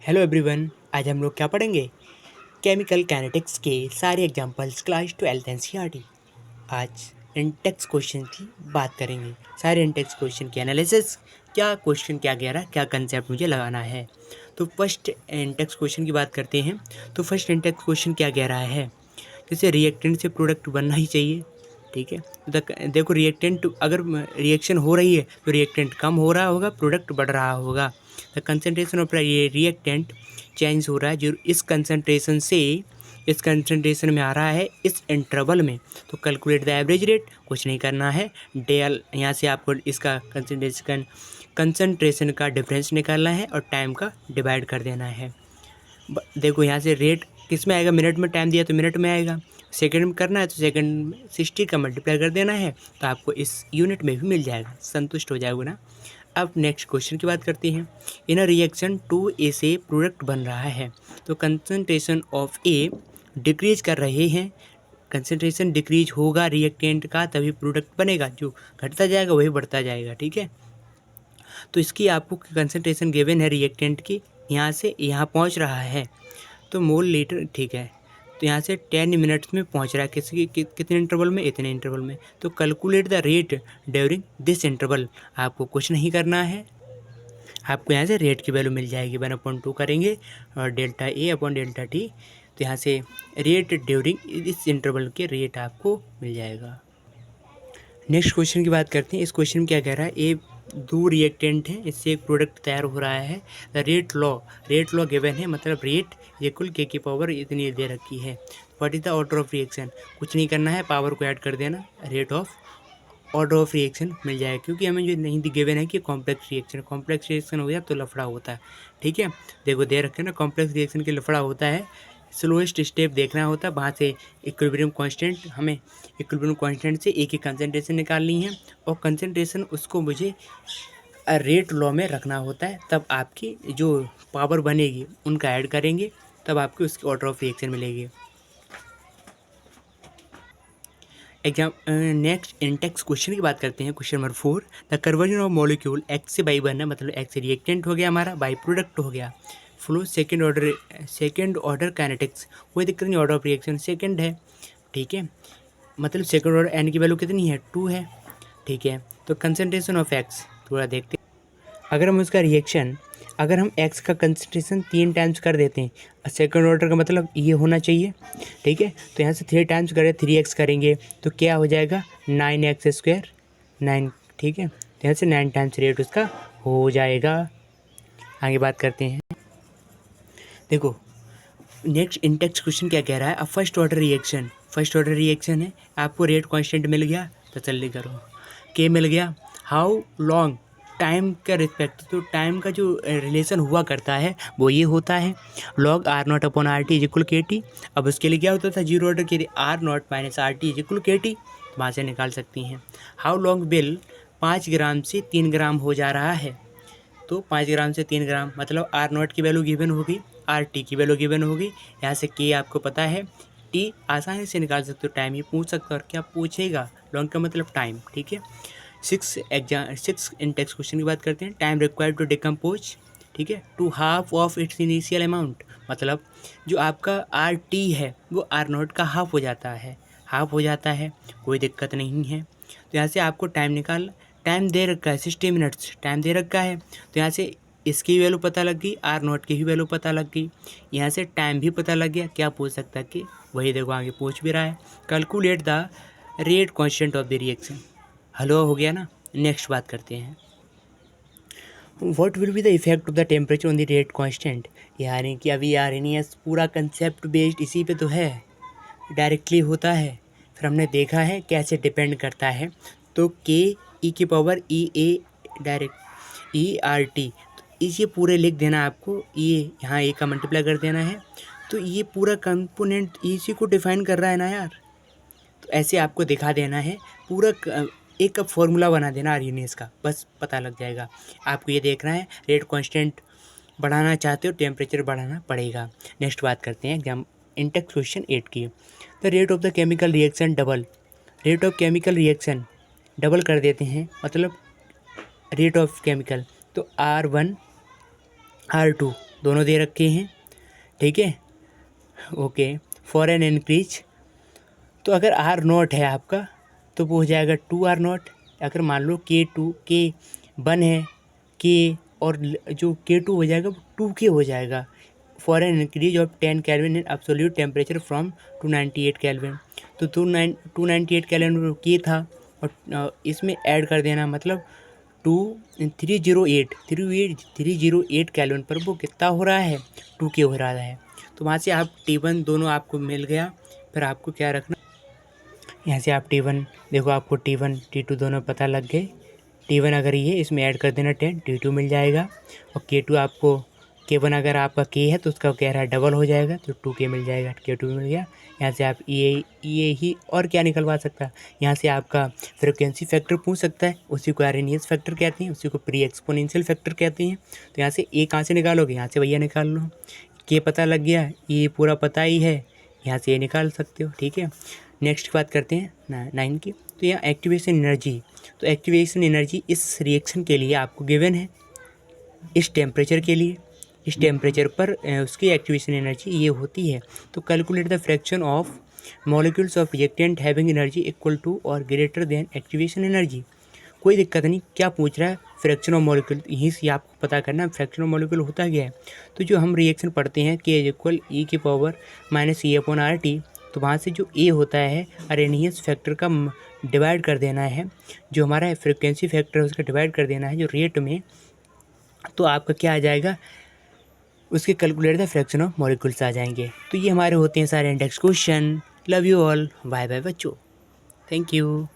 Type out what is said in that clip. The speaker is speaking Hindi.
हेलो एवरीवन, आज हम लोग क्या पढ़ेंगे? केमिकल काइनेटिक्स के सारे एग्जांपल्स क्लास 12th एनसीईआरटी। आज इंटेक्स क्वेश्चन की बात करेंगे। सारे इंटेक्स क्वेश्चन की एनालिसिस, क्या क्वेश्चन क्या कह रहा है, क्या कंसेप्ट मुझे लगाना है। तो फर्स्ट इंटेक्स क्वेश्चन की बात करते हैं। तो फर्स्ट इंटेक्स क्वेश्चन क्या कह रहा है? जैसे रिएक्टेंट से प्रोडक्ट बनना ही चाहिए, ठीक है। देखो रिएक्टेंट अगर रिएक्शन हो रही है तो रिएक्टेंट कम हो रहा होगा, प्रोडक्ट बढ़ रहा होगा। द कंसनट्रेशन ऑफ ये रिएक्टेंट चेंज हो रहा है, जो इस कंसनट्रेशन से इस कंसनट्रेशन में आ रहा है इस इंटरवल में। तो कैलकुलेट द एवरेज रेट, कुछ नहीं करना है। डेल यहाँ से आपको इसका कंसनट्रेशन का डिफरेंस निकालना है और टाइम का डिवाइड कर देना है। देखो यहाँ से रेट किस में आएगा, मिनट में टाइम दिया तो मिनट में आएगा, सेकंड में करना है तो सेकंड में 60 का मल्टीप्लाई कर देना है, तो आपको इस यूनिट में भी मिल जाएगा, संतुष्ट हो जाएगा ना। अब नेक्स्ट क्वेश्चन की बात करते हैं। इन अ रिएक्शन 2A से प्रोडक्ट बन रहा है, तो कंसनट्रेशन ऑफ ए डिक्रीज कर रहे हैं। कंसनट्रेशन डिक्रीज होगा रिएक्टेंट का तभी प्रोडक्ट बनेगा, जो घटता जाएगा वही बढ़ता जाएगा, ठीक है। तो इसकी आपको कंसनट्रेशन गिवन है रिएक्टेंट की, यहाँ से यहाँ पहुँच रहा है तो मोल लीटर, ठीक है। तो यहाँ से 10 मिनट्स में पहुँच रहा है, कितने इंटरवल में, इतने इंटरवल में। तो calculate the rate during this interval, आपको कुछ नहीं करना है, आपको यहाँ से रेट की वैल्यू मिल जाएगी। 1/2 करेंगे और delta A upon delta T, तो यहाँ से रेट ड्यूरिंग इस इंटरवल के रेट आपको मिल जाएगा। नेक्स्ट क्वेश्चन की बात करते हैं। इस क्वेश्चन में क्या कह रहा है? ए दो रिएक्टेंट हैं, इससे एक प्रोडक्ट तैयार हो रहा है। द रेट लॉ गिवन है, मतलब रेट इक्वल के की पावर इतनी दे रखी है। What is the order of reaction, कुछ नहीं करना है, पावर को ऐड कर देना, rate of order of reaction मिल जाएगा। क्योंकि हमें जो नहीं गिवन है कि कॉम्प्लेक्स रिएक्शन हो गया तो लफड़ा होता है, ठीक है। देखो दे रखे ना, कॉम्प्लेक्स रिएक्शन के लफड़ा होता है, स्लोएस्ट स्टेप देखना होता है, वहाँ से इक्विलिब्रियम कांस्टेंट, हमें इक्विलिब्रियम कांस्टेंट से एक ही कंसनट्रेशन निकालनी है और कंसनट्रेशन उसको मुझे रेट लॉ में रखना होता है, तब आपकी जो पावर बनेगी उनका ऐड करेंगे, तब आपको उसकी ऑर्डर ऑफ रिएक्शन मिलेगी। नेक्स्ट इंटेक्स क्वेश्चन की बात करते हैं। Question number 4, the conversion of molecule x से बाई बनना, मतलब एक्स रिएक्टेंट हो गया, हमारा बाई प्रोडक्ट हो गया। फ्लो सेकेंड ऑर्डर काइनेटिक्स, कोई दिक्कत नहीं, ऑर्डर ऑफ रिएक्शन सेकेंड है, ठीक है। मतलब सेकेंड ऑर्डर एन की वैल्यू कितनी है, 2 है, ठीक है। तो कंसनट्रेशन ऑफ एक्स थोड़ा देखते हैं। अगर हम उसका रिएक्शन, अगर हम एक्स का कंसनट्रेशन 3 टाइम्स कर देते हैं, सेकंड ऑर्डर का मतलब ये होना चाहिए, ठीक है। तो यहाँ से 3 टाइम्स करें, 3x करेंगे तो क्या हो जाएगा, 9x², 9, ठीक है। तो यहाँ से 9 टाइम्स रेट उसका हो जाएगा। आगे बात करते हैं। देखो नेक्स्ट इंटेक्स क्वेश्चन क्या कह रहा है? अब फर्स्ट ऑर्डर रिएक्शन है, आपको रेट कांस्टेंट मिल गया तो जल्दी करो, के मिल गया। हाउ लॉन्ग, टाइम का रिस्पेक्ट, तो टाइम का जो रिलेशन हुआ करता है वो ये होता है, log R0 upon RT is equal KT। अब उसके लिए क्या होता था, जीरो ऑर्डर के लिए R0 minus RT is equal KT, वहाँ से निकाल सकती हैं। हाउ लॉन्ग बिल 5 ग्राम से 3 ग्राम हो जा रहा है, तो 5 ग्राम से 3 ग्राम, मतलब R0 की वैल्यू गिवन होगी, RT की वैल्यू गिवन होगी, यहाँ से K आपको पता है, T आसानी से निकाल सकते हो, टाइम ये पूछ सकते हो, और क्या पूछेगा, लॉन्ग का मतलब टाइम, ठीक है। 6 इंटेक्स क्वेश्चन की बात करते हैं। टाइम रिक्वायर्ड टू डिकम्पोज, ठीक है, to half of its initial amount, मतलब जो आपका RT है वो R0 का हाफ हो जाता है, कोई दिक्कत नहीं है। तो यहाँ से आपको टाइम दे रखा है 60 मिनट्स टाइम दे रखा है, तो यहाँ से इसकी वैल्यू पता लग गई, R0 की भी वैल्यू पता लग गई, यहाँ से टाइम भी पता लग गया। क्या पूछ सकता है कि वही देखो आगे पूछ भी रहा है, calculate the rate constant of the reaction. Hello हो गया ना। नेक्स्ट बात करते हैं, what will be the effect of the temperature on the rate constant. यानी कि अभी RNES पूरा कंसेप्ट बेस्ड इसी पे तो है, डायरेक्टली होता है, फिर हमने देखा है कैसे डिपेंड करता है। तो K E की पावर EA डायरेक्ट ERT, तो इसे पूरे लिख देना आपको, ये यहाँ A का मल्टीप्लाई कर देना है, तो ये पूरा कंपोनेंट इसी को डिफाइन कर रहा है ना यार, तो ऐसे आपको दिखा देना है, पूरा एक फॉर्मूला बना देना RNES का, बस पता लग जाएगा। आपको ये देखना है रेट कांस्टेंट बढ़ाना चाहते हो, टेम्परेचर बढ़ाना पड़ेगा। नेक्स्ट बात करते हैं एग्जाम इंटेक्स क्वेश्चन 8 की। The rate of the chemical reaction double, rate of chemical reaction double कर देते हैं, मतलब रेट ऑफ केमिकल, तो R1 R2 दोनों दे रखे हैं, ठीक है। ओके, फॉर एन इंक्रीज, तो अगर आर नॉट है आपका तो वो हो जाएगा 2R नॉट। अगर मान लो K2 K1 है, के और जो K2 हो जाएगा वो 2K हो जाएगा। For an increase of 10 kelvin in absolute temperature from 298 kelvin, तो 298 केल्विन के था और इसमें ऐड कर देना, मतलब 308 केल्विन पर वो कितना हो रहा है, 2K हो रहा है। तो वहाँ से आप T1 दोनों आपको मिल गया। फिर आपको क्या रखना, यहाँ से आप T1 देखो, आपको T1 T2 दोनों पता लग गए। T1 अगर ये इसमें ऐड कर देना 10, T2 मिल जाएगा। और K2 आपको K1 अगर आपका K है तो उसका कह रहा है डबल हो जाएगा, तो 2K मिल जाएगा, K2 मिल गया। यहाँ से आप ये ही और क्या निकलवा सकता है, यहाँ से आपका फ्रिक्वेंसी फैक्टर पूछ सकता है, उसी को आरएनएस फैक्टर कहते हैं, उसी को प्री एक्सपोनेंशियल फैक्टर कहते हैं। तो यहाँ से ए कहाँ से निकालोगे, यहाँ से भैया निकाल लो। K पता लग गया, ये पूरा पता ही है, यहाँ से ये निकाल सकते हो, ठीक है। नेक्स्ट बात करते हैं 9 की। तो यहाँ एक्टिवेशन एनर्जी, तो एक्टिवेशन एनर्जी इस रिएक्शन के लिए आपको गिवन है, इस टेम्परेचर के लिए, इस टेम्परेचर पर उसकी एक्टिवेशन एनर्जी ये होती है। तो calculate the fraction of molecules of reactant having energy equal to और ग्रेटर देन एक्टिवेशन एनर्जी। कोई दिक्कत नहीं, क्या पूछ रहा है, फ्रैक्शन ऑफ मॉलिक्यूल, यहीं से आपको पता करना है फ्रैक्शन ऑफ मॉलिक्यूल होता क्या है। तो जो हम रिएक्शन पढ़ते हैं K इक्वल E⁻⁻⁻ तो वहाँ से जो ए होता है आरएनएस फैक्टर का डिवाइड कर देना है, जो हमारा फ्रिक्वेंसी फैक्टर है उसका डिवाइड कर देना है जो रेट में, तो आपका क्या आ जाएगा, उसके calculate the fraction of molecules आ जाएंगे। तो ये हमारे होते हैं सारे index question. Love you all, bye bye बच्चों, थैंक यू।